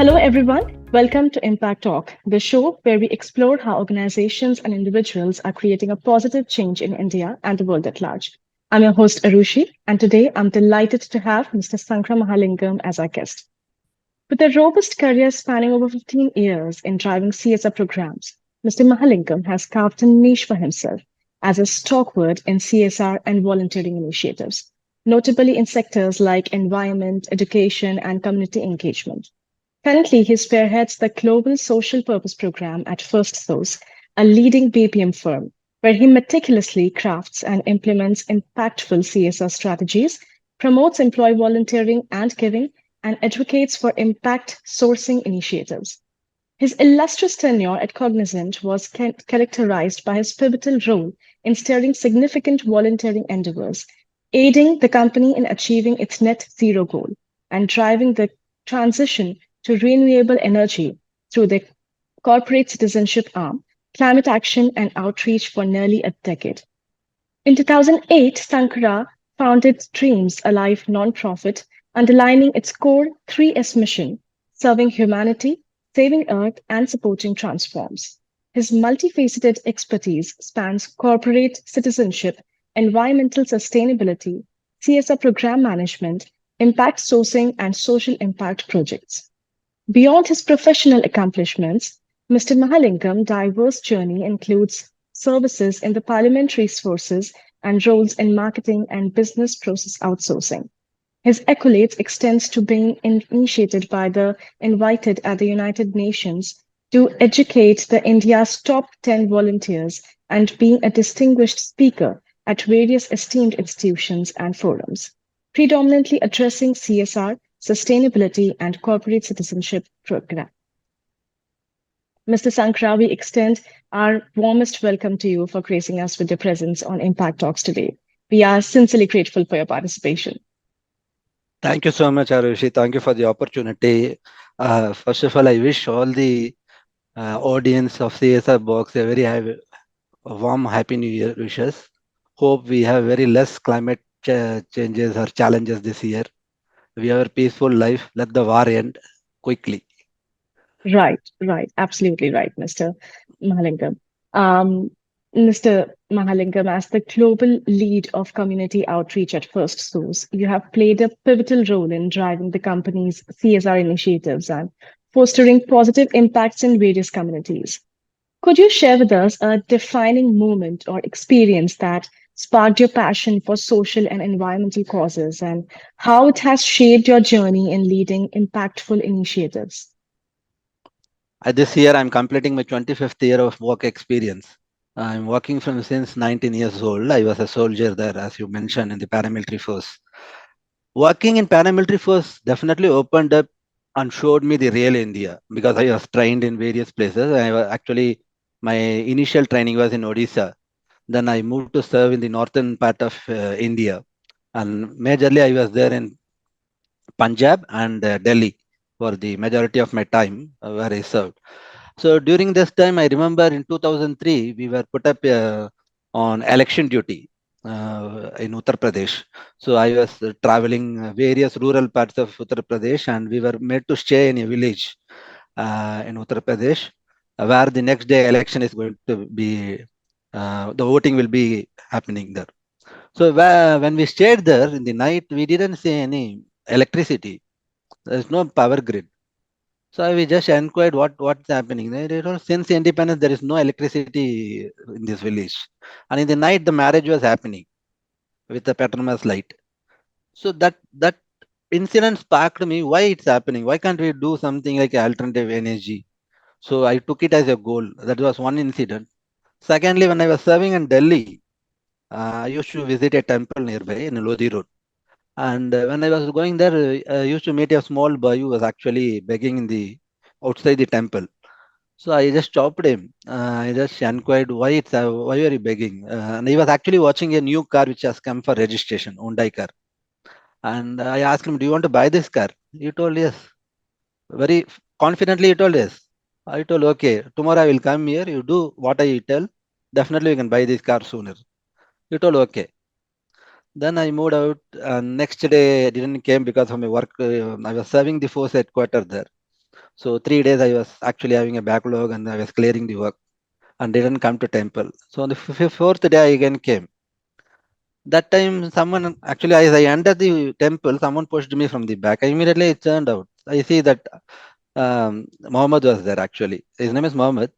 Hello, everyone. Welcome to Impact Talk, the show where we explore how organizations and individuals are creating a positive change in India and the world at large. I'm your host, Arushi, and today I'm delighted to have Mr. Sankara Mahalingam as our guest. With a robust career spanning over 15 years in driving CSR programs, Mr. Mahalingam has carved a niche for himself as a stalwart in CSR and volunteering initiatives, notably in sectors like environment, education, and community engagement. Currently, he spearheads the Global Social Purpose Program at Firstsource, a leading BPM firm, where he meticulously crafts and implements impactful CSR strategies, promotes employee volunteering and giving, and advocates for impact sourcing initiatives. His illustrious tenure at Cognizant was characterized by his pivotal role in steering significant volunteering endeavors, aiding the company in achieving its net zero goal, and driving the transition to renewable energy through the corporate citizenship arm, climate action, and outreach for nearly a decade. In 2008, Sankara founded Dreams Alive nonprofit, underlining its core 3S mission: serving humanity, saving Earth, and supporting transforms. His multifaceted expertise spans corporate citizenship, environmental sustainability, CSR program management, impact sourcing, and social impact projects. Beyond his professional accomplishments, Mr. Mahalingam' diverse journey includes services in the parliamentary sources and roles in marketing and business process outsourcing. His accolades extends to being initiated by the invited at the United Nations to educate the India's top 10 volunteers and being a distinguished speaker at various esteemed institutions and forums, predominantly addressing CSR, sustainability, and corporate citizenship program. Mr. Sankara, we extend our warmest welcome to you for gracing us with your presence on Impact Talks today. We are sincerely grateful for your participation. Thank you so much, Arushi. Thank you for the opportunity. First of all, I wish all the audience of CSR Box a very warm Happy New Year wishes. Hope we have very less climate changes or challenges this year. We have a peaceful life. Let the war end quickly. Right, right. Absolutely right, Mr. Mahalingam. Um, Mr. Mahalingam, as the global lead of community outreach at First Source, you have played a pivotal role in driving the company's CSR initiatives and fostering positive impacts in various communities. Could you share with us a defining moment or experience that sparked your passion for social and environmental causes and how it has shaped your journey in leading impactful initiatives? This year, I'm completing my 25th year of work experience. I'm working from since 19 years old. I was a soldier there, as you mentioned, in the paramilitary force. Working in paramilitary force definitely opened up and showed me the real India because I was trained in various places. Actually, my initial training was in Odisha. Then I moved to serve in the northern part of India. And majorly, I was there in Punjab and Delhi for the majority of my time where I served. So during this time, I remember in 2003, we were put up on election duty in Uttar Pradesh. So I was traveling various rural parts of Uttar Pradesh, and we were made to stay in a village in Uttar Pradesh, where the next day election is going to be, the voting will be happening there. So when we stayed there in the night, we didn't see any electricity. There's no power grid. So we just inquired what's happening. They told, since independence, there is no electricity in this village. And in the night, the marriage was happening with the Petronas light. So that incident sparked me. Why it's happening? Why can't we do something like alternative energy? So I took it as a goal. That was one incident. Secondly, when I was serving in Delhi, I used to visit a temple nearby in Lodi Road. And when I was going there, I used to meet a small boy who was actually begging in the outside the temple. So I just stopped him. I just inquired why are you begging? And he was actually watching a new car which has come for registration, Hyundai car. And I asked him, "Do you want to buy this car?" He told yes. Very confidently, he told yes. I told, "Okay, tomorrow I will come here. You do what I tell. Definitely, you can buy this car sooner." He told, "Okay." Then I moved out. Next day, I didn't came because of my work. I was serving the force headquarters there. So 3 days I was actually having a backlog and I was clearing the work and didn't come to temple. So on the fourth day I again came. That time someone actually as I entered the temple, someone pushed me from the back. I immediately turned out. I see that Muhammad was there actually. His name is Muhammad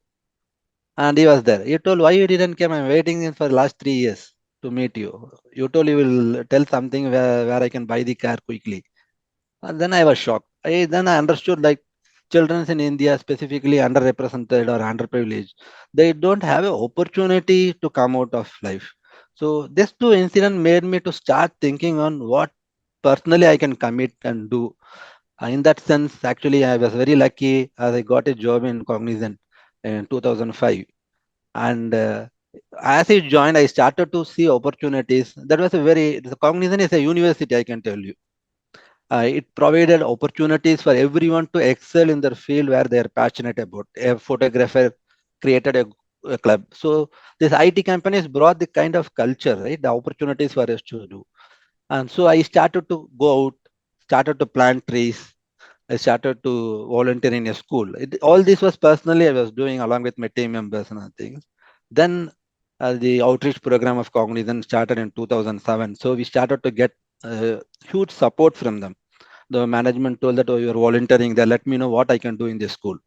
and he was there. He told, why you didn't come? I'm waiting for the last 3 years to meet you. You told you will tell something where I can buy the car quickly. And then I was shocked. Then I understood like children in India, specifically underrepresented or underprivileged, they don't have an opportunity to come out of life. So this two incident made me to start thinking on what personally I can commit and do. In that sense, actually, I was very lucky as I got a job in Cognizant in 2005. And as I joined, I started to see opportunities. That was a very, the Cognizant is a university, I can tell you. It provided opportunities for everyone to excel in their field where they are passionate about. A photographer created a club. So these IT companies brought the kind of culture, right? The opportunities for us to do. And so I started to go out, started to plant trees. I started to volunteer in a school. All this was personally I was doing along with my team members and other things. Then the outreach program of Cognizant started in 2007. So we started to get huge support from them. The management told that, oh, you're volunteering there, let me know what I can do in this school.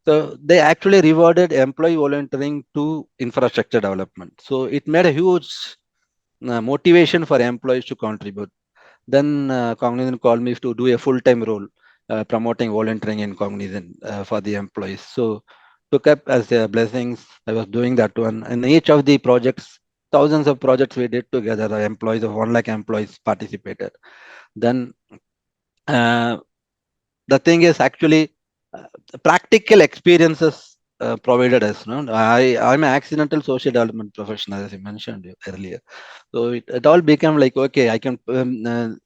So they actually rewarded employee volunteering to infrastructure development. So it made a huge motivation for employees to contribute. Then Cognizant called me to do a full-time role promoting volunteering in Cognizant for the employees. So took up as blessings. I was doing that one. And each of the projects, thousands of projects we did together, the employees of 1 lakh employees participated. Then uh, the thing is actually uh, practical experiences provided us. No? I'm an accidental social development professional, as I mentioned earlier. So it all became like, okay, I can,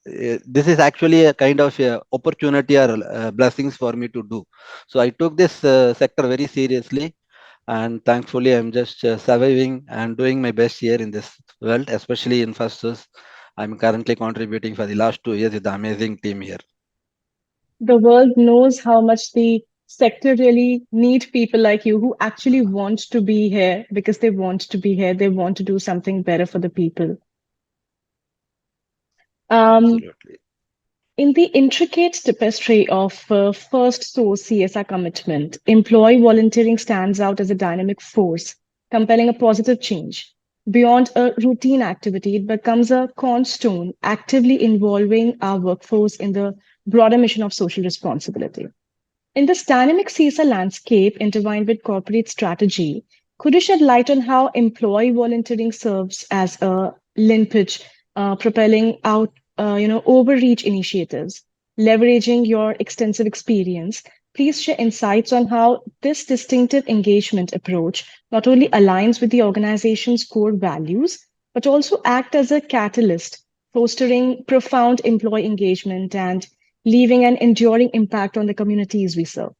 this is actually a kind of opportunity or blessings for me to do. So I took this sector very seriously. And thankfully, I'm just surviving and doing my best here in this world, especially in Firstsource. I'm currently contributing for the last 2 years with the amazing team here. The world knows how much the sector really need people like you who actually want to be here because they want to be here. They want to do something better for the people. Um, Absolutely. In the intricate tapestry of first source CSR commitment, employee volunteering stands out as a dynamic force, compelling a positive change. Beyond a routine activity, it becomes a cornerstone, actively involving our workforce in the broader mission of social responsibility. In this dynamic CSR landscape intertwined with corporate strategy, could you shed light on how employee volunteering serves as a linkage, propelling out, overreach initiatives, leveraging your extensive experience? Please share insights on how this distinctive engagement approach not only aligns with the organization's core values, but also act as a catalyst, fostering profound employee engagement and leaving an enduring impact on the communities we serve.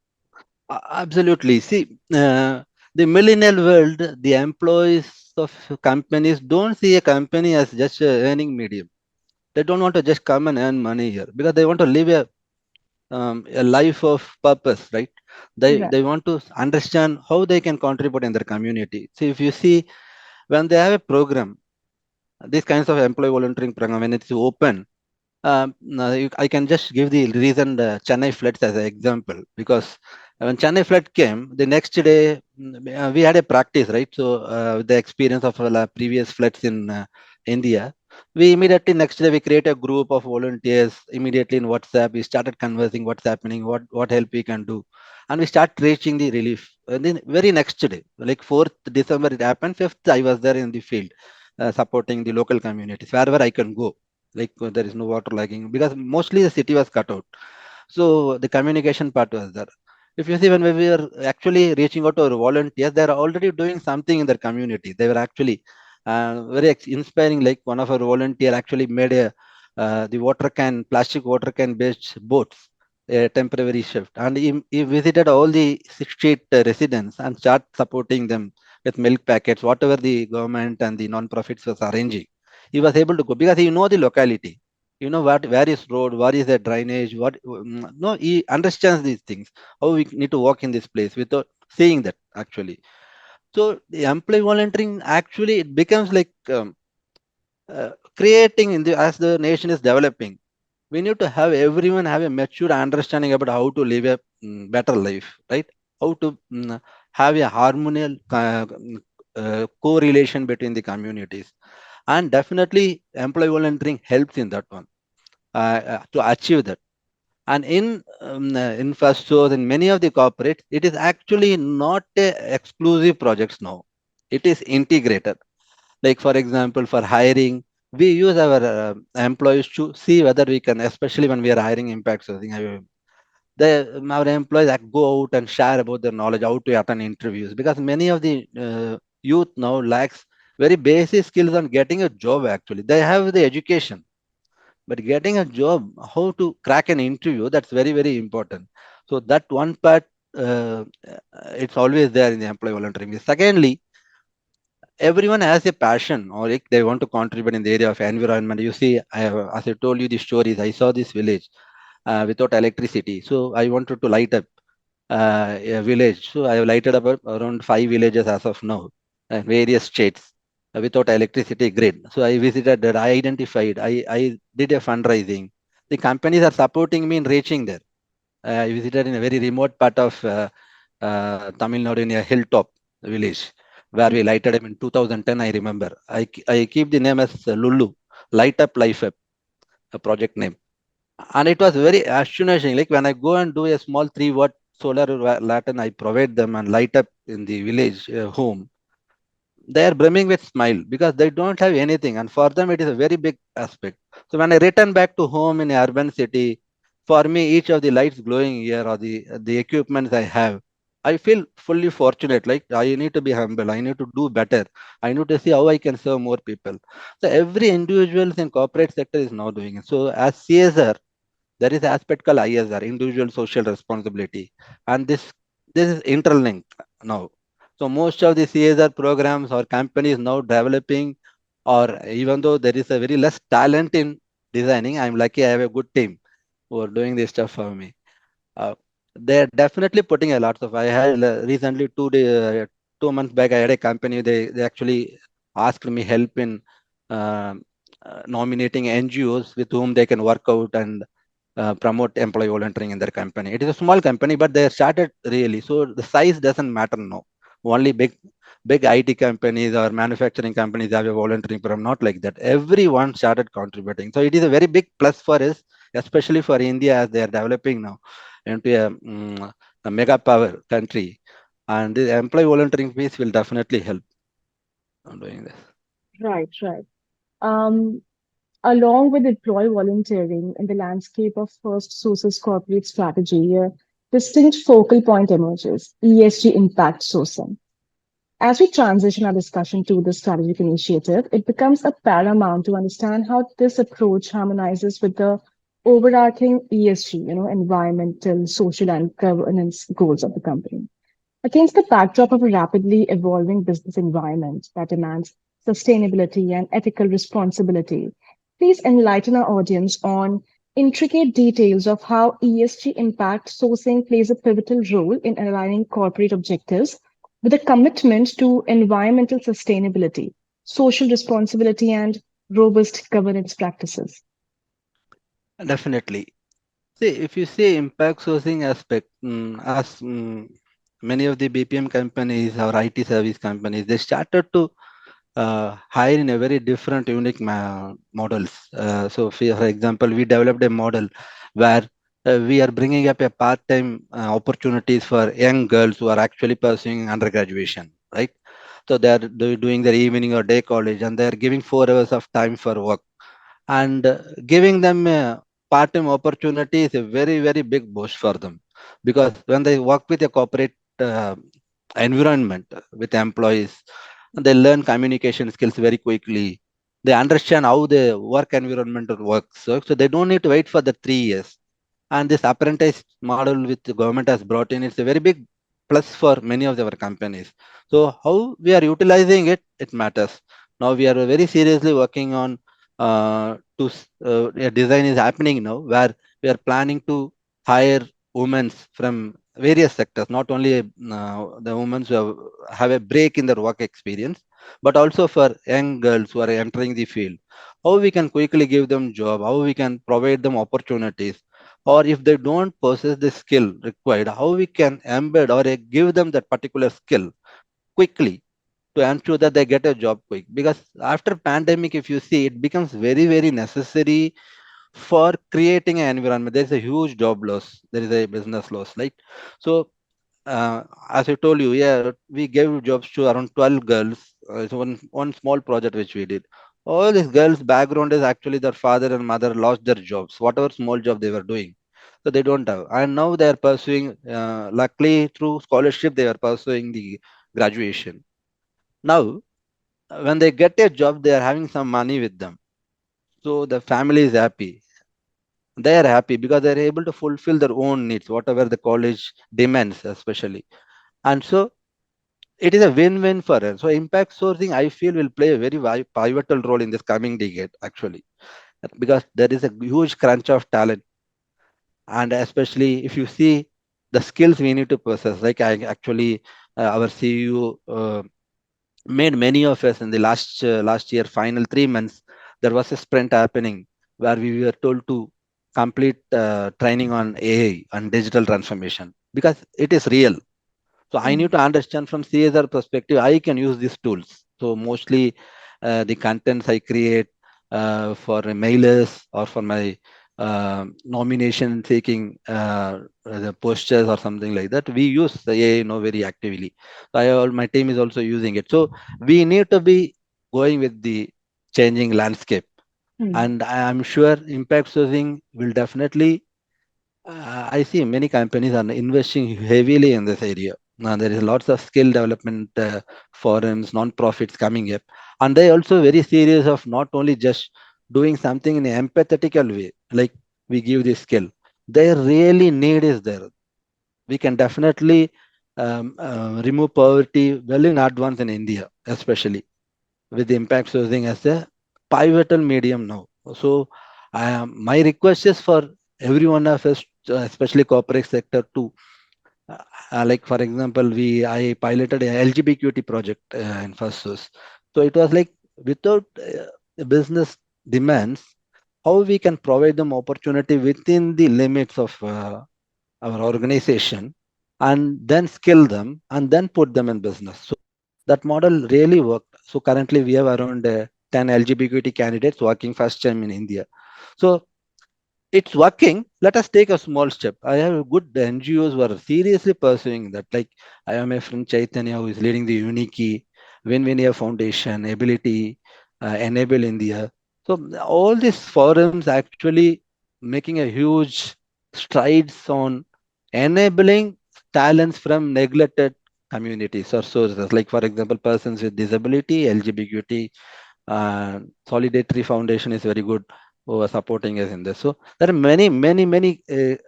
Absolutely. See, the millennial world, the employees of companies don't see a company as just a earning medium. They don't want to just come and earn money here because they want to live a life of purpose, right? They Right. want to understand how they can contribute in their community. See, if you see when they have a program, these kinds of employee volunteering program, when it's open, no, I can just give the recent Chennai floods as an example because when Chennai flood came, the next day we had a practice, right? So with the experience of previous floods in India, we immediately next day we create a group of volunteers immediately in WhatsApp. We started conversing what's happening, what help we can do, and we start reaching the relief. And then very next day, like 4th December, it happened. 5th, I was there in the field supporting the local communities wherever I can go, like there is no water lagging because mostly the city was cut out. So the communication part was there. If you see, when we were actually reaching out to our volunteers, they are already doing something in their community. They were actually very inspiring. Like one of our volunteer actually made a the water can plastic water can based boats, a temporary shift, and he visited all the 68 residents and start supporting them with milk packets, whatever the government and the non-profits was arranging. He was able to go because he know the locality. You know what, where is road, where is the drainage, what, no, he understands these things, how we need to walk in this place without seeing that actually. So the employee volunteering actually it becomes like creating in the as the nation is developing, we need to have everyone have a mature understanding about how to live a better life, right? How to have a harmonious correlation between the communities, and definitely employee volunteering helps in that one, to achieve that. And in Firstsource, in many of the corporates, it is actually not a exclusive projects now. It is integrated. Like for example, for hiring, we use our employees to see whether we can, especially when we are hiring impact sourcing. Our employees that go out and share about their knowledge, how to attend interviews, because many of the youth now lacks very basic skills on getting a job. Actually, they have the education, but getting a job, how to crack an interview, that's very very important. So that one part, it's always there in the employee volunteering. Secondly, everyone has a passion, or like they want to contribute in the area of environment. You see, as I told you the stories, I saw this village without electricity, so I wanted to light up a village. So I have lighted up around 5 villages as of now, various states, without electricity grid. So I visited that, I identified, I did a fundraising. The companies are supporting me in reaching there. I visited in a very remote part of Tamil Nadu in a hilltop village where we lighted them in 2010. I remember. I keep the name as Lulu, Light Up Life Up, a project name. And it was very astonishing. Like when I go and do a small 3 watt solar lantern, I provide them and light up in the village home. They are brimming with smile because they don't have anything, and for them it is a very big aspect. So when I return back to home in a urban city, for me each of the lights glowing here or the equipments I have, I feel fully fortunate. Like I need to be humble, I need to do better, I need to see how I can serve more people. So every individual in corporate sector is now doing it. So as CSR, there is aspect called ISR, individual social responsibility, and this is interlinked now. So most of the CSR programs or companies now developing, or even though there is a very less talent in designing, I'm lucky I have a good team who are doing this stuff for me. Uh, they're definitely putting a lot of. I had recently 2 months back, I had a company. They actually asked me help in uh, nominating NGOs with whom they can work out and promote employee volunteering in their company. It is a small company, but they started really. So the size doesn't matter now. Only big IT companies or manufacturing companies have a volunteering program. Not like that. Everyone started contributing. So it is a very big plus for us, especially for India as they are developing now into a mega power country. And the employee volunteering piece will definitely help on doing this. Right, right. Um, Along with employee volunteering in the landscape of first sources corporate strategy, a distinct focal point emerges: ESG impact sourcing. As we transition our discussion to this strategic initiative, it becomes a paramount to understand how this approach harmonizes with the overarching ESG, environmental, social, and governance goals of the company. Against the backdrop of a rapidly evolving business environment that demands sustainability and ethical responsibility, please enlighten our audience on intricate details of how ESG impact sourcing plays a pivotal role in aligning corporate objectives with a commitment to environmental sustainability, social responsibility, and robust governance practices. Definitely. See, if you see impact sourcing aspect, as many of the BPM companies or IT service companies, they started to hire in a very different, unique models. For example, we developed a model where we are bringing up a part-time opportunities for young girls who are actually pursuing undergraduation, right? So they are doing their evening or day college, and they are giving 4 hours of time for work, and giving them a part-time opportunity is a very very big boost for them, because when they work with a corporate environment with employees, they learn communication skills very quickly. They understand how the work environment works, so they don't need to wait for the 3 years. And this apprentice model which the government has brought in, it's a very big plus for many of our companies. So how we are utilizing it, it matters. Now we are very seriously working on a design is happening now where we are planning to hire women from various sectors, not only the women who have a break in their work experience, but also for young girls who are entering the field. How we can quickly give them job, how we can provide them opportunities, or if they don't possess the skill required, how we can embed or give them that particular skill quickly to ensure that they get a job quick. Because after pandemic, if you see, it becomes very very necessary for creating an environment. There is a huge job loss, there is a business loss, right? So as I told you, yeah, we gave jobs to around 12 girls. It's one small project which we did. All these girls background is actually their father and mother lost their jobs, whatever small job they were doing, so they don't have, and now they are pursuing, luckily through scholarship they are pursuing the graduation now. When they get a job, they are having some money with them, so the family is happy. They are happy because they are able to fulfill their own needs, whatever the college demands, especially. And so it is a win-win for us. So impact sourcing, I feel, will play a very pivotal role in this coming decade, actually, because there is a huge crunch of talent, and especially if you see the skills we need to possess. Like I actually, our CEO made many of us in the last year final 3 months. There was a sprint happening where we were told to complete training on AI and digital transformation because it is real. So I need Mm. to understand from CSR perspective, I can use these tools. So mostly the contents I create for mailers or for my nomination seeking the posters or something like that, we use the AI very actively. So my team is also using it. So we need to be going with the changing landscape. Mm. And I am sure impact sourcing will definitely, I see many companies are investing heavily in this area. Now, there is lots of skill development forums, non-profits coming up, and they also very serious of not only just doing something in an empathetical way, like we give this skill. Their really need is there. We can definitely remove poverty well in advance in India, especially with the impact sourcing as a pivotal medium now. So, my request is for every one of us, especially corporate sector, to like for example, I piloted a LGBTQT project in Firstsource. So it was like without business demands, how we can provide them opportunity within the limits of our organization, and then skill them and then put them in business. So that model really worked. So currently we have around 10 LGBTQT candidates working first time in India. So it's working. Let us take a small step. I have good NGOs who are seriously pursuing that. Like I have my friend Chaitanya who is leading the Uniki, Win India Foundation, Ability, Enable India. So all these forums actually making a huge strides on enabling talents from neglected communities or sources. Like for example, persons with disability, LGBTQT, Solidarity Foundation is very good who are supporting us in this. So there are many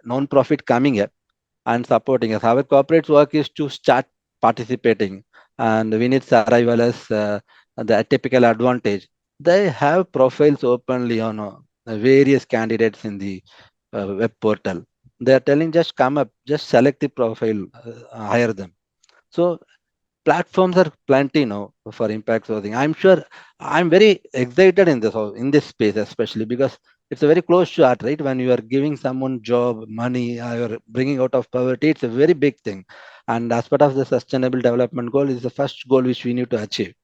non-profit coming up and supporting us. Our corporate work is to start participating, and Vinit's arrival as the typical advantage. They have profiles openly on various candidates in the web portal. They are telling just come up, just select the profile, hire them. So platforms are plenty now for impact sourcing. I'm sure I'm very excited in this space, especially because it's a very close to heart, right? When you are giving someone job, money, you're bringing out of poverty, it's a very big thing. And as part of the sustainable development goal is the first goal which we need to achieve,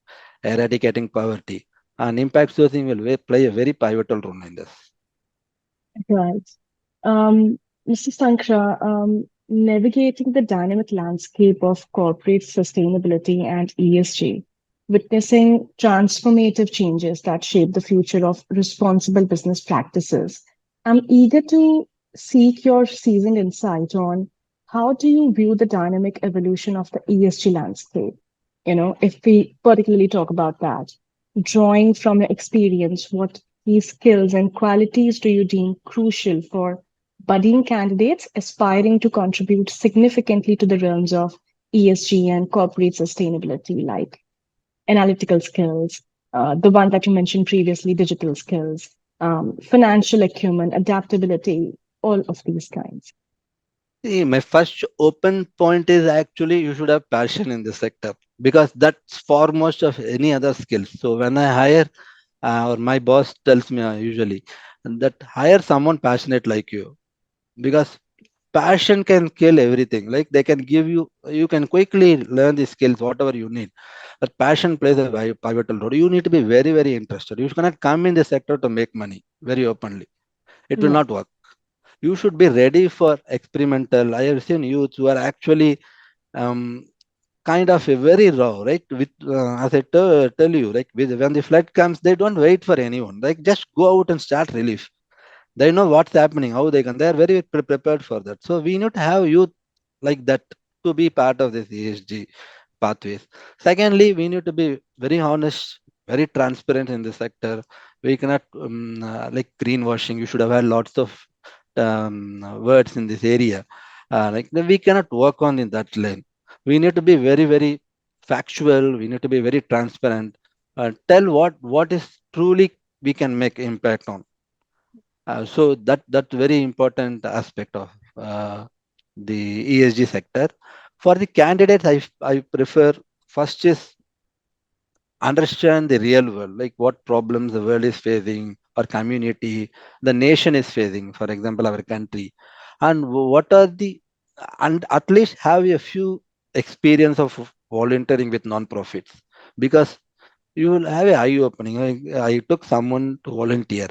eradicating poverty. And impact sourcing will play a very pivotal role in this. Right. Mr. Sankara, navigating the dynamic landscape of corporate sustainability and ESG, witnessing transformative changes that shape the future of responsible business practices. I'm eager to seek your seasoned insight on how do you view the dynamic evolution of the ESG landscape? If we particularly talk about that, drawing from your experience, what key skills and qualities do you deem crucial for budding candidates aspiring to contribute significantly to the realms of ESG and corporate sustainability, like analytical skills, the one that you mentioned previously, digital skills, financial acumen, adaptability, all of these kinds. See, my first open point is actually you should have passion in this sector because that's foremost of any other skills. So when I hire or my boss tells me usually that hire someone passionate like you because passion can kill everything. Like they can give you, you can quickly learn the skills whatever you need. But passion plays a pivotal role. You need to be very very interested. You cannot come in the sector to make money very openly. It will Right. not work. You should be ready for experimental. I have seen youths who are actually um, kind of a very raw, right? With as I tell you, like when the flood comes, they don't wait for anyone. Like just go out and start relief. They know what's happening, how they can. They are very prepared for that. So we need to have youth like that to be part of this ESG pathways. Secondly, we need to be very honest, very transparent in this sector. We cannot like greenwashing. You should have had lots of words in this area. Like we cannot work on in that lane. We need to be very very factual. We need to be very transparent. Tell what is truly we can make impact on. So that's very important aspect of the ESG sector. For the candidates, I prefer first is understand the real world, like what problems the world is facing, or community, the nation is facing. For example, our country, and what are the and at least have a few experience of volunteering with non-profits because you will have a eye opening. I took someone to volunteer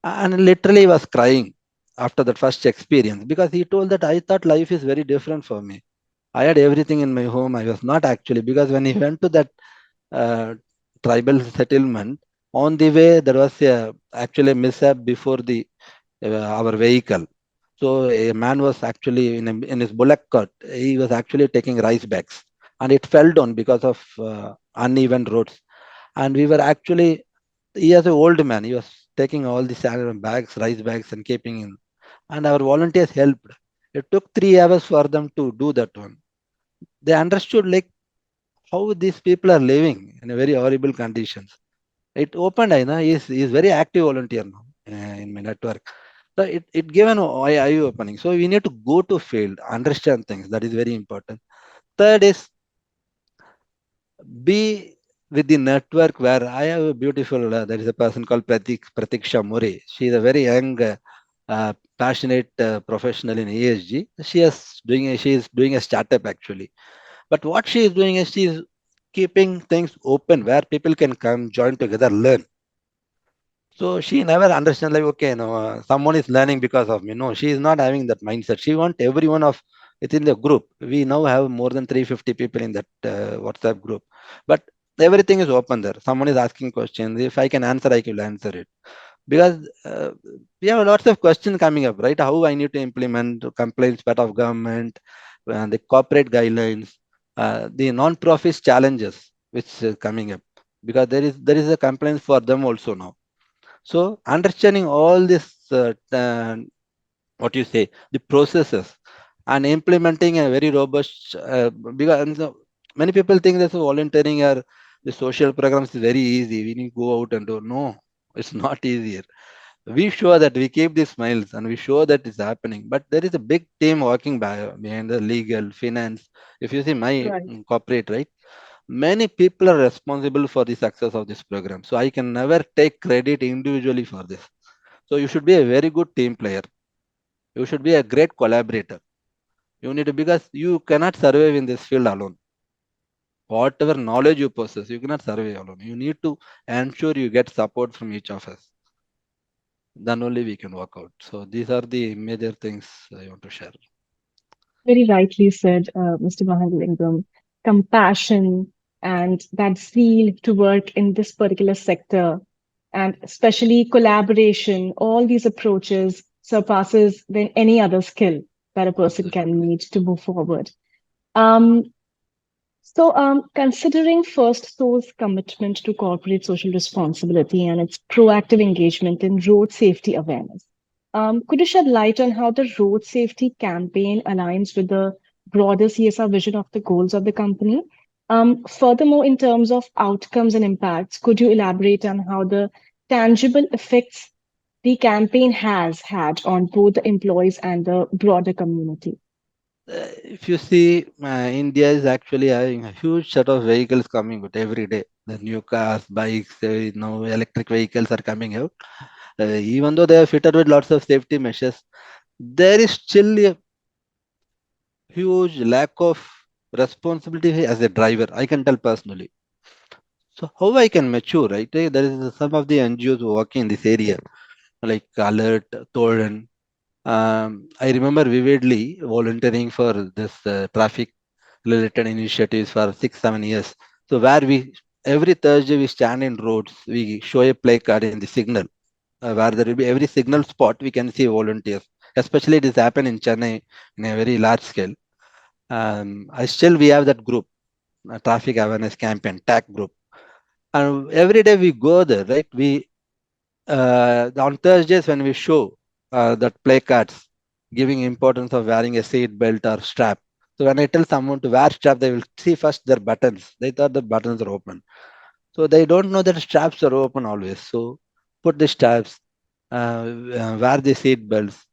and literally was crying after that first experience because he told that I thought life is very different for me. I had everything in my home. I was not actually because when he went to that uh, tribal settlement, on the way there was actually a mishap before the our vehicle. So a man was actually in his bullock cart. He was actually taking rice bags, and it fell down because of uneven roads. And we were actually, he was an old man. He was taking all the bags, rice bags, and keeping in. And our volunteers helped. It took 3 hours for them to do that one. They understood like how these people are living in a very horrible conditions. It opened, I know, he's very active volunteer now in my network. So it gave an eye opening. So we need to go to field, understand things. That is very important. Third is be with the network where I have a beautiful, there is a person called Pratiksha Muri. She is a very young, passionate professional in ESG. She is doing a startup actually. But what she is doing is she is keeping things open where people can come, join together, learn. So she never understands like, okay, no, someone is learning because of me. No, she is not having that mindset. She want everyone of within the group. We now have more than 350 people in that WhatsApp group, but everything is open there. Someone is asking questions. If I can answer, I will answer it because we have lots of questions coming up, right? How I need to implement complaints part of government, the corporate guidelines, the non-profit challenges which is coming up because there is a complaint for them also now. So understanding all this, what you say, the processes and implementing a very robust, because many people think that volunteering or the social programs is very easy. We need to go out and do. No, it's not easier. We show that we keep the smiles and we show that it's happening. But there is a big team working behind the legal, finance. If you see my Right. corporate, right? Many people are responsible for the success of this program. So I can never take credit individually for this. So you should be a very good team player. You should be a great collaborator. You need to, because you cannot survive in this field alone. Whatever knowledge you possess, you cannot survive alone. You need to ensure you get support from each of us. Then only we can work out. So these are the major things I want to share. Very rightly said, Mr. Mahalingam. Compassion and that zeal to work in this particular sector, and especially collaboration, all these approaches surpasses than any other skill that a person Absolutely. can need to move forward. Um, considering Firstsource commitment to corporate social responsibility and its proactive engagement in road safety awareness, could you shed light on how the road safety campaign aligns with the broader CSR vision of the goals of the company? Furthermore, in terms of outcomes and impacts, could you elaborate on how the tangible effects the campaign has had on both the employees and the broader community? If you see, India is actually having a huge set of vehicles coming out every day. The new cars, bikes, now electric vehicles are coming out. Even though they are fitted with lots of safety measures, there is still a huge lack of responsibility as a driver. I can tell personally. So how I can mature, right? There is some of the NGOs working in this area, like Alert, Thoran. I remember vividly volunteering for this traffic related initiatives for 6 7 years. So where we every Thursday we stand in roads, we show a play card in the signal, where there will be every signal spot we can see volunteers. Especially it is happen in Chennai in a very large scale. I still we have that group, traffic awareness campaign, TAC group, and every day we go there, right? We on Thursdays when we show that play cards giving importance of wearing a seat belt or strap. So when I tell someone to wear strap, they will see first their buttons. They thought the buttons are open. So they don't know that straps are open always. So put the straps, wear the seat belts,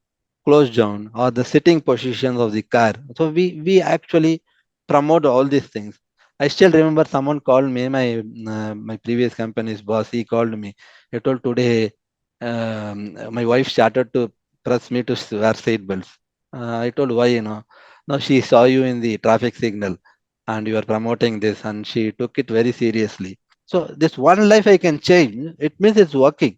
close down, or the sitting positions of the car. So we actually promote all these things. I still remember someone called me, my previous company's boss. He called me. He told today my wife started to press me to wear seat belts. I told why, No, she saw you in the traffic signal and you are promoting this, and she took it very seriously. So this one life I can change, it means it's working.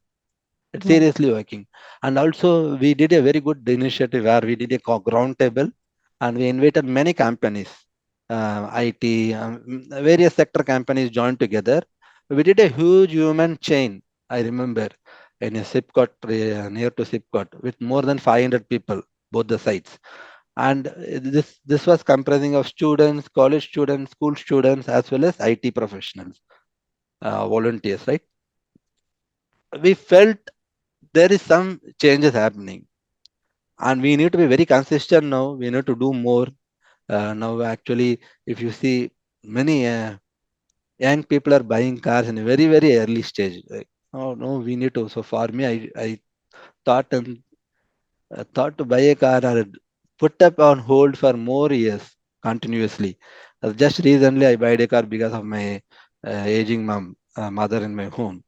It's Right. seriously working. And also we did a very good initiative where we did a ground table and we invited many companies, IT, various sector companies joined together. We did a huge human chain, I remember, in a Sipcot, near to Sipcot, with more than 500 people, both the sides. And this was comprising of students, college students, school students, as well as IT professionals, volunteers, right? We felt there is some changes happening, and we need to be very consistent now. We need to do more. Now, actually, if you see, many young people are buying cars in a very, very early stage. Like, oh no, we need to. So for me, I thought and thought to buy a car or put up on hold for more years continuously. Just recently, I bought a car because of my aging mother in my home.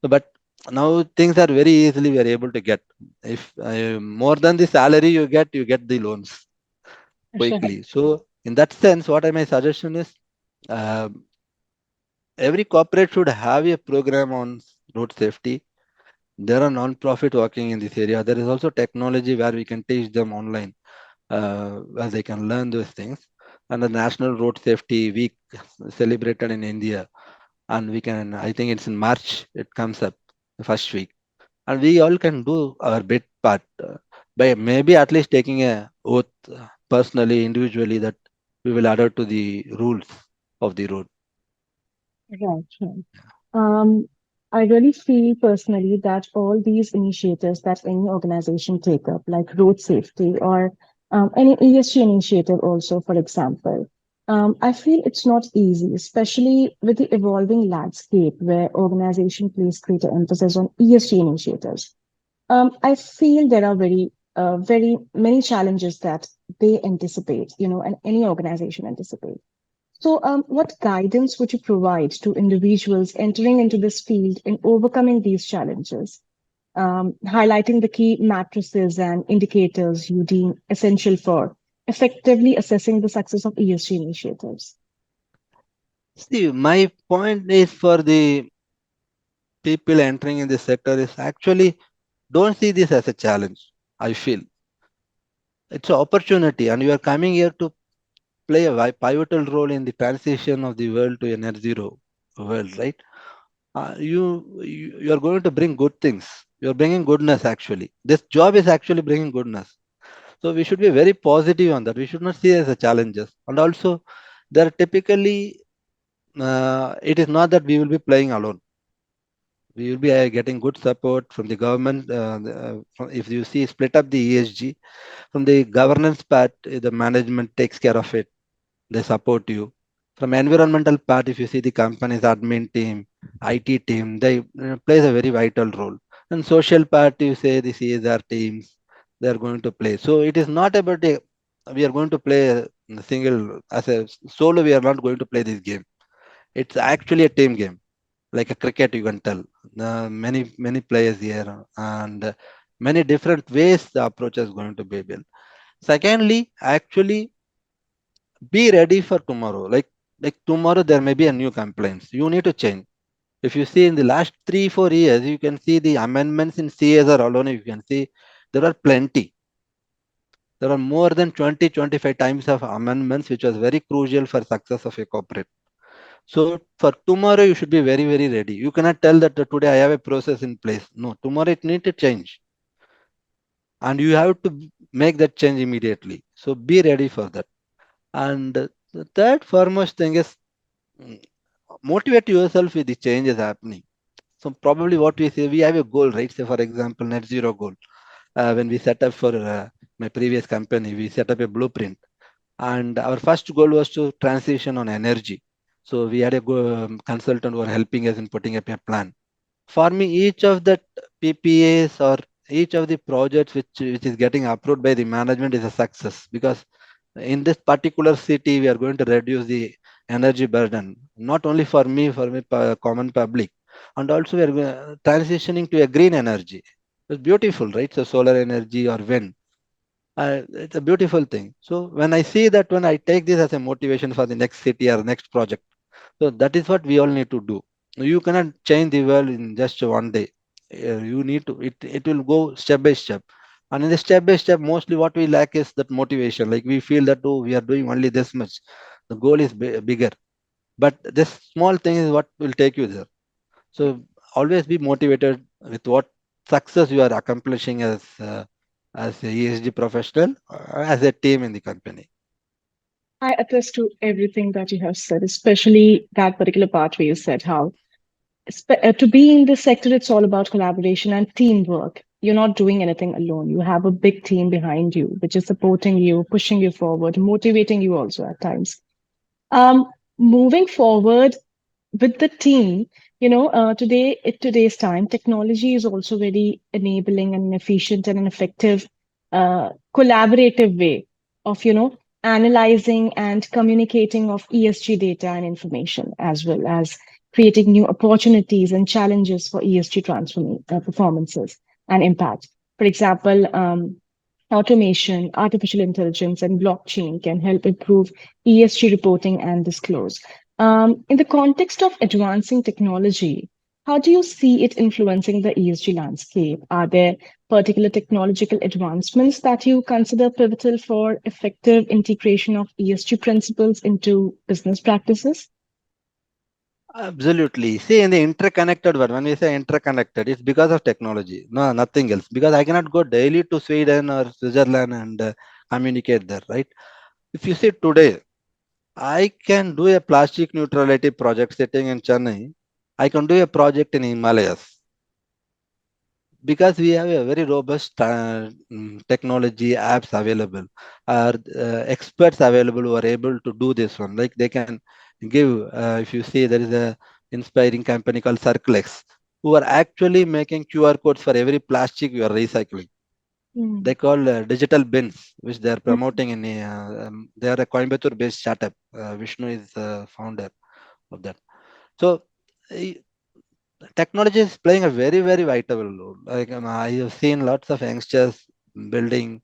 So, but now things are very easily we are able to get. If more than the salary you get the loans Right. quickly. So in that sense, what my suggestion is, uh, every corporate should have a program on road safety. There are non-profit working in this area. There is also technology where we can teach them online, where they can learn those things. And the National Road Safety Week celebrated in India, and we can. I think it's in March. It comes up the first week, and we all can do our bit part by maybe at least taking a oath personally, individually, that we will adhere to the rules of the road. Right. Right. Um, I really feel personally that all these initiatives that any organization take up, like road safety or any ESG initiative, also, for example, I feel it's not easy, especially with the evolving landscape where organization place greater emphasis on ESG initiatives. I feel there are very many challenges that they anticipate, and any organization anticipate. So, what guidance would you provide to individuals entering into this field in overcoming these challenges, highlighting the key matrices and indicators you deem essential for effectively assessing the success of ESG initiatives? See, my point is for the people entering in this sector is actually don't see this as a challenge. I feel it's an opportunity, and you are coming here to play a pivotal role in the transition of the world to a net zero world, right? You are going to bring good things. You're bringing goodness actually. This job is actually bringing goodness. So we should be very positive on that. We should not see it as a challenges. And also, there are typically it is not that we will be playing alone. We will be getting good support from the government. If you see, split up the ESG from the governance part, the management takes care of it. They support you. From environmental part, if you see the company's admin team, IT team, they plays a very vital role. And social part, you say the CSR teams, they are going to play. So it is not about we are going to play a single as a solo. We are not going to play this game. It's actually a team game, like a cricket. You can tell many players here and many different ways the approach is going to be built. Secondly, actually be ready for tomorrow. Like tomorrow there may be a new complaints. You need to change. If you see in the last 3 4 years, you can see the amendments in CSR alone. You can see there are plenty. There are more than 20 25 times of amendments, which was very crucial for success of a corporate. So for tomorrow, you should be very ready. You cannot tell that today I have a process in place. No, tomorrow it need to change, and you have to make that change immediately. So be ready for that. And the third foremost thing is mm, motivate yourself with the changes happening. So probably what we say, we have a goal, right? Say for example, net zero goal. When we set up for my previous company, we set up a blueprint, and our first goal was to transition on energy. So we had a consultant who were helping us in putting up a plan. For me, each of the PPAs or each of the projects which is getting approved by the management is a success, because in this particular city we are going to reduce the energy burden, not only for me, for my common public, and also we are transitioning to a green energy. It's beautiful, right? So solar energy or wind, it's a beautiful thing. So when I see that, when I take this as a motivation for the next city or next project, so that is what we all need to do. You cannot change the world in just one day. You need to. It will go step by step, and in the step by step, mostly what we lack is that motivation. Like we feel that, oh, we are doing only this much. The goal is bigger, but this small thing is what will take you there. So always be motivated with what success you are accomplishing as a ESG professional, as a team in the company. I attest to everything that you have said, especially that particular part where you said how to be in this sector, it's all about collaboration and teamwork. You're not doing anything alone. You have a big team behind you, which is supporting you, pushing you forward, motivating you also at times. Um, Moving forward, with the team, today's time, technology is also very enabling and efficient and an effective, collaborative way of, analyzing and communicating of ESG data and information, as well as creating new opportunities and challenges for ESG performances and impact. For example, automation, artificial intelligence, and blockchain can help improve ESG reporting and disclose. In the context of advancing technology, how do you see it influencing the ESG landscape? Are there particular technological advancements that you consider pivotal for effective integration of ESG principles into business practices? Absolutely. See, in the interconnected world, when we say interconnected, it's because of technology. No, nothing else. Because I cannot go daily to Sweden or Switzerland and communicate there, right? If you see today, I can do a plastic neutrality project sitting in Chennai. I can do a project in Himalayas, because we have a very robust technology apps available, are experts available who are able to do this one. Like they can give, if you see, there is a inspiring company called Circlex, who are actually making QR codes for every plastic you are recycling. They Mm. call digital bins, which they are promoting in they are a Coimbatore based startup. Vishnu is founder of that. So uh, technology is playing a very vital role. Like I have seen lots of youngsters building,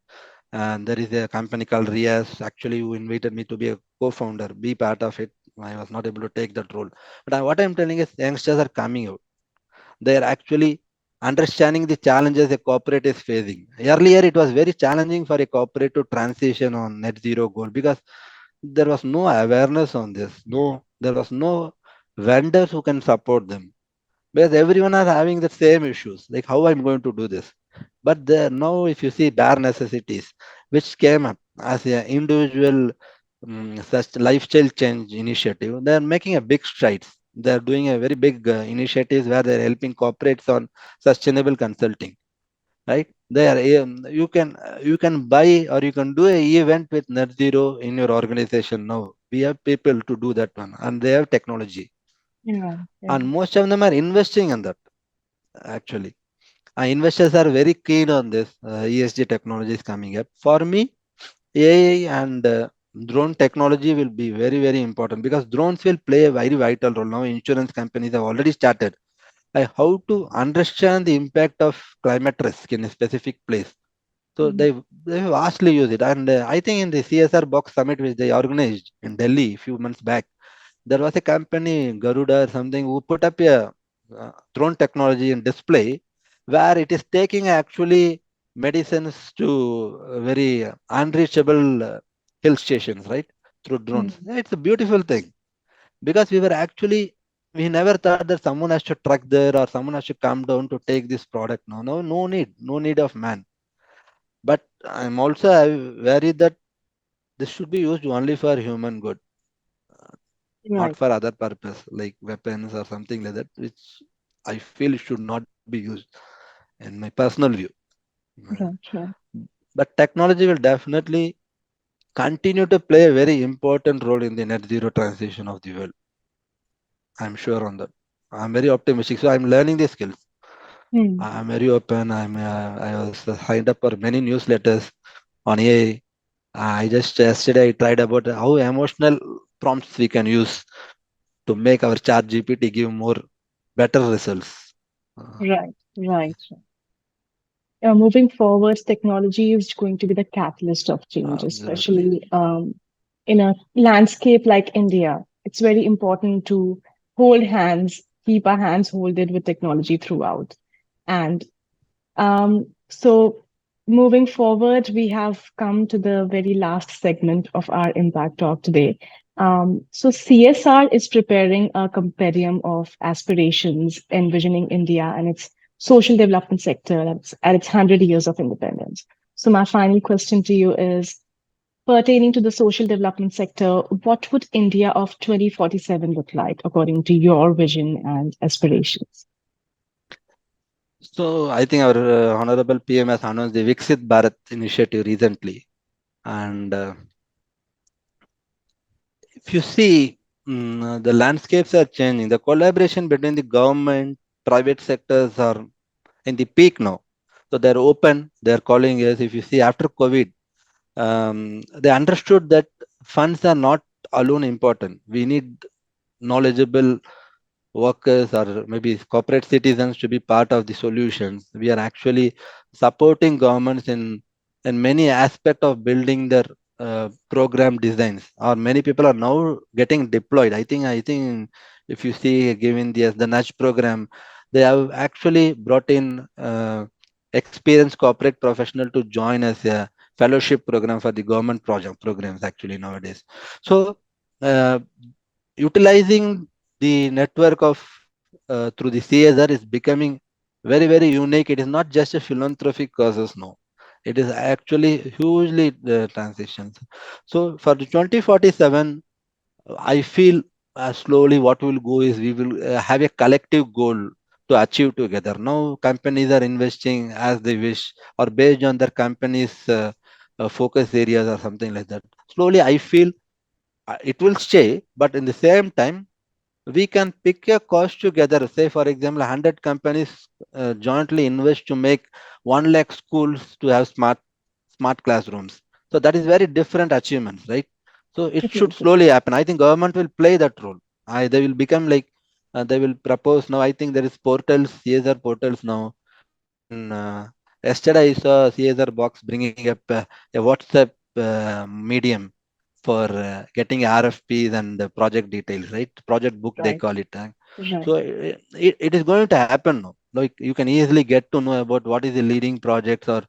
and there is a company called Rias actually who invited me to be a co-founder, be part of it. I was not able to take that role, but what I'm telling is youngsters are coming out. They are actually understanding the challenges a corporate is facing. Earlier it was very challenging for a corporate to transition on net zero goal, because there was no awareness on this. No, there was no vendors who can support them, because everyone are having the same issues, like how I'm going to do this. But there now, if you see bare necessities which came up as an individual such lifestyle change initiative, they're making a big strides. They're doing a very big initiatives where they're helping corporates on sustainable consulting, right? They are you can buy or you can do a event with net zero in your organization now. We have people to do that one, and they have technology, Yeah. Yeah. and most of them are investing in that. Actually, investors are very keen on this ESG technologies coming up. For me, AI and drone technology will be very, very important because drones will play a very vital role. Now, insurance companies have already started how to understand the impact of climate risk in a specific place. So Mm. they vastly use it. And I think in the CSR Box Summit, which they organized in Delhi a few months back, there was a company, Garuda or something, who put up a drone technology in display where it is taking actually medicines to very unreachable hill stations, right? Through drones. Mm. Yeah, it's a beautiful thing because we never thought that someone has to truck there or someone has to come down to take this product. No need of man. But I'm also worried that this should be used only for human good, not Right. for other purpose like weapons or something like that, which I feel should not be used in my personal view. Uh, Right. Right. But technology will definitely continue to play a very important role in the net zero transition of the world. I'm sure on that. I'm very optimistic. So I'm learning these skills. Mm. I'm very open. I was signed up for many newsletters on AI. I just yesterday I tried about how emotional prompts we can use to make our chat GPT give more better results. Uh, Right. Right. Moving forward, technology is going to be the catalyst of change, Absolutely. especially in a landscape like India. It's very important to hold hands, keep our hands holded with technology throughout. And so, moving forward, we have come to the very last segment of our Impact Talk today. So, CSR is preparing a compendium of aspirations, envisioning India and its social development sector at its 100 years of independence. So, my final question to you is pertaining to the social development sector, what would India of 2047 look like according to your vision and aspirations? So I think our honorable PM has announced the Viksit Bharat initiative recently, and if you see, the landscapes are changing. The collaboration between the government, private sectors are in the peak now. So they're open. They're calling us. If you see after COVID, they understood that funds are not alone important. We need knowledgeable workers or maybe corporate citizens to be part of the solutions. We are actually supporting governments in many aspects of building their program designs. Or many people are now getting deployed. I think if you see given the Nudge program, they have actually brought in experienced corporate professional to join as a fellowship program for the government project programs actually nowadays. So uh, utilizing the network of through the CSR is becoming very, very unique. It is not just a philanthropic causes, no. It is actually hugely transitions. So for the 2047, I feel slowly what will go is we will have a collective goal to achieve together. Now companies are investing as they wish or based on their company's focus areas or something like that. Slowly, I feel it will stay, but in the same time, we can pick a cost together. Say, for example, 100 companies jointly invest to make 1 lakh schools to have smart classrooms. So that is very different achievements, right? So it should Definitely. slowly happen. I think government will play that role. They will become like they will propose now. I think there is portals, CSR portals now. When yesterday I saw CSR box bringing up a WhatsApp medium for getting RFPs and the project details, right? Project book they Right. call it. Right. So it is going to happen now. Like you can easily get to know about what is the leading projects or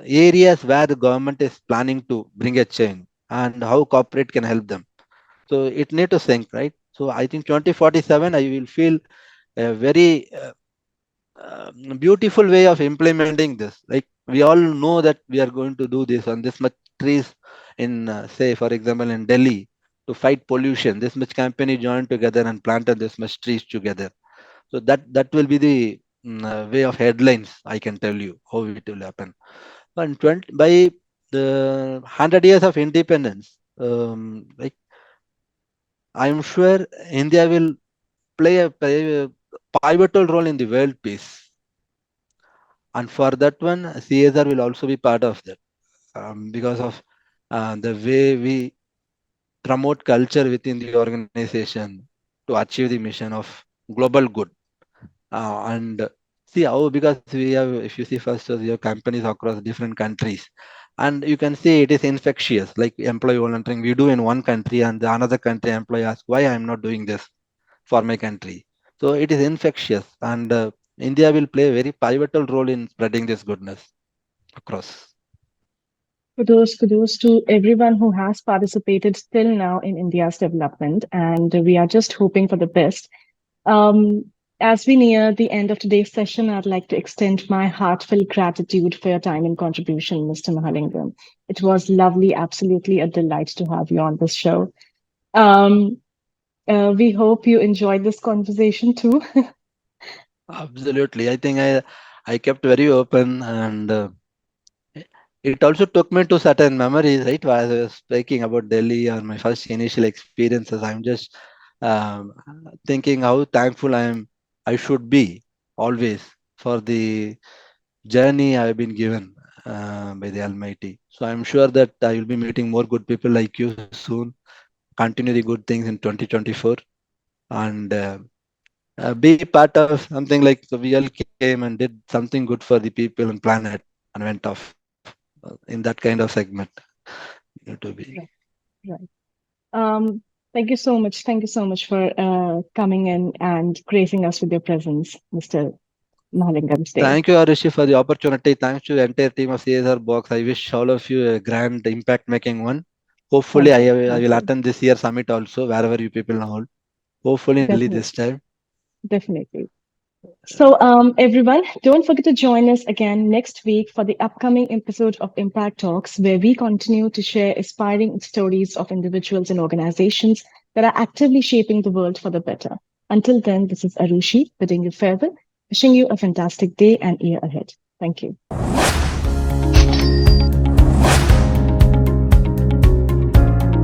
areas where the government is planning to bring a change and how corporate can help them. So it need to think, right? So I think 2047, I will feel a very beautiful way of implementing this. Like we all know that we are going to do this on this much trees in, say, for example, in Delhi to fight pollution. This much company joined together and planted this much trees together. So that will be the way of headlines. I can tell you how it will happen. And 20, by the 100 years of independence, Like I'm sure India will play a pivotal role in the world peace, and for that one, CSR will also be part of that because of the way we promote culture within the organization to achieve the mission of global good. And see how, because we have, if you see first, we have companies across different countries, and you can see it is infectious. Like employee volunteering, we do in one country, and the another country employee asks, "Why I am not doing this for my country?" So it is infectious, and India will play a very pivotal role in spreading this goodness across. Kudos to everyone who has participated till now in India's development, and we are just hoping for the best. Um, as we near the end of today's session, I'd like to extend my heartfelt gratitude for your time and contribution, Mr. Mahalingam. It was lovely, absolutely a delight to have you on this show. Um, we hope you enjoyed this conversation too. Absolutely, I think I kept very open, and it also took me to certain memories, right? While I was speaking about Delhi or my first initial experiences, I'm just um, thinking how thankful I should be always for the journey I've been given by the Almighty. So I'm sure that I will be meeting more good people like you soon. Continue the good things in 2024, and be part of something like, so we all came and did something good for the people and planet and went off in that kind of segment. You to be. Right, right. Thank you so much. Thank you so much for coming in and gracing us with your presence, Mr. Mahalingam today. Thank you, Arishi, for the opportunity. Thanks to the entire team of CSR Box. I wish all of you a grand impact making one. Hopefully, Thank you. I Thank will you. attend this year summit also, wherever you people hold. Hopefully, in Delhi Definitely. this time. Definitely. So, everyone, don't forget to join us again next week for the upcoming episode of Impact Talks, where we continue to share inspiring stories of individuals and organizations that are actively shaping the world for the better. Until then, this is Arushi bidding you farewell, wishing you a fantastic day and year ahead. Thank you.